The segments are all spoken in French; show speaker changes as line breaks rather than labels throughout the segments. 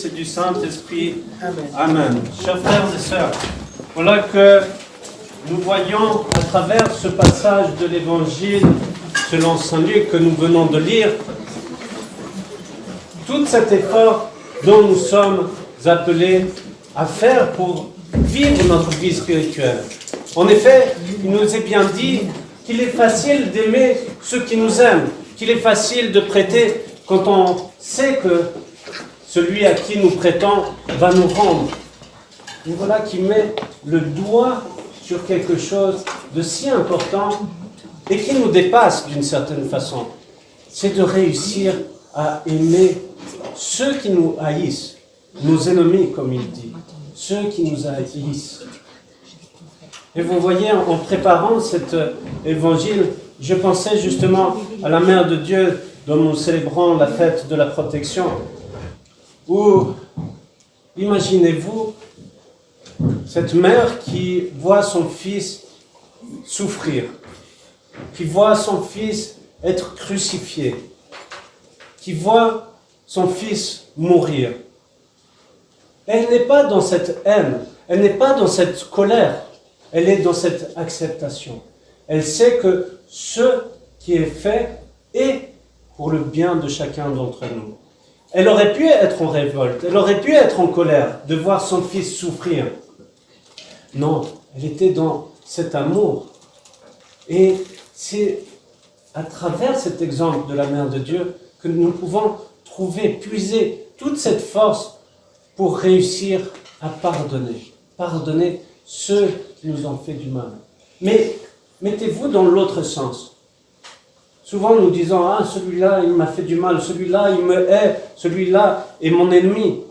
C'est du Saint-Esprit. Amen. Chers frères et sœurs, voilà que nous voyons à travers ce passage de l'Évangile selon Saint Luc que nous venons de lire, tout cet effort dont nous sommes appelés à faire pour vivre notre vie spirituelle. En effet, il nous est bien dit qu'il est facile d'aimer ceux qui nous aiment, qu'il est facile de prêter quand on sait que celui à qui nous prêtons va nous rendre. Et voilà qui met le doigt sur quelque chose de si important et qui nous dépasse d'une certaine façon. C'est de réussir à aimer ceux qui nous haïssent, nos ennemis, comme il dit, ceux qui nous haïssent. Et vous voyez, en préparant cet évangile, je pensais justement à la Mère de Dieu dont nous célébrons la fête de la protection. Ou imaginez-vous cette mère qui voit son fils souffrir, qui voit son fils être crucifié, qui voit son fils mourir. Elle n'est pas dans cette haine, elle n'est pas dans cette colère, elle est dans cette acceptation. Elle sait que ce qui est fait est pour le bien de chacun d'entre nous. Elle aurait pu être en révolte, elle aurait pu être en colère de voir son fils souffrir. Non, elle était dans cet amour. Et c'est à travers cet exemple de la Mère de Dieu que nous pouvons trouver, puiser toute cette force pour réussir à pardonner. Pardonner ceux qui nous ont fait du mal. Mais mettez-vous dans l'autre sens. Souvent nous disons, ah, celui-là il m'a fait du mal, celui-là il me hait, celui-là est mon ennemi.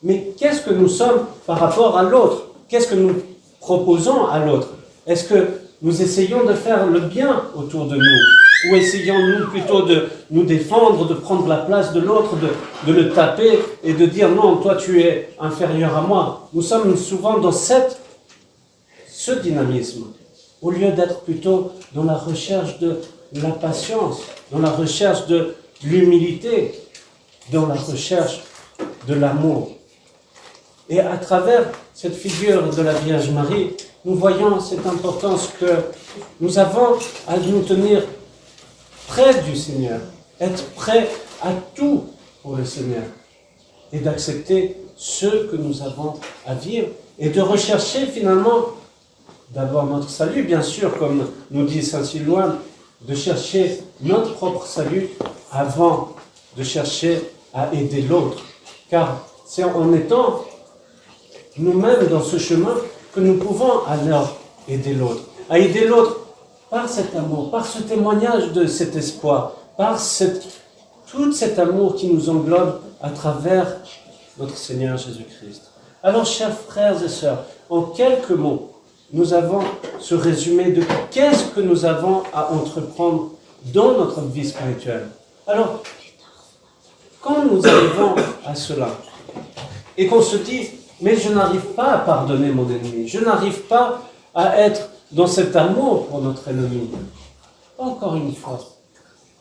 Mais qu'est-ce que nous sommes par rapport à l'autre? Qu'est-ce que nous proposons à l'autre? Est-ce que nous essayons de faire le bien autour de nous? Ou essayons-nous plutôt de nous défendre, de prendre la place de l'autre, de le taper et de dire non, toi tu es inférieur à moi? Nous sommes souvent dans ce dynamisme, au lieu d'être plutôt dans la recherche de la patience, dans la recherche de l'humilité, dans la recherche de l'amour. Et à travers cette figure de la Vierge Marie, nous voyons cette importance que nous avons à nous tenir près du Seigneur, être prêts à tout pour le Seigneur, et d'accepter ce que nous avons à vivre, et de rechercher finalement d'abord notre salut, bien sûr, comme nous dit saint Silouan, de chercher notre propre salut avant de chercher à aider l'autre. Car c'est en étant nous-mêmes dans ce chemin que nous pouvons alors aider l'autre. À aider l'autre par cet amour, par ce témoignage de cet espoir, par tout cet amour qui nous englobe à travers notre Seigneur Jésus-Christ. Alors, chers frères et sœurs, en quelques mots, nous avons ce résumé de qu'est-ce que nous avons à entreprendre dans notre vie spirituelle. Alors, quand nous arrivons à cela, et qu'on se dit, mais je n'arrive pas à pardonner mon ennemi, je n'arrive pas à être dans cet amour pour notre ennemi, encore une fois,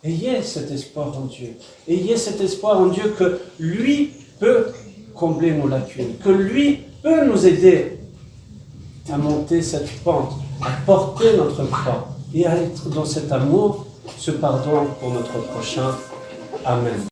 ayez cet espoir en Dieu. Ayez cet espoir en Dieu que lui peut combler nos lacunes, que lui peut nous aider à monter cette pente, à porter notre croix et à être dans cet amour, ce pardon pour notre prochain. Amen.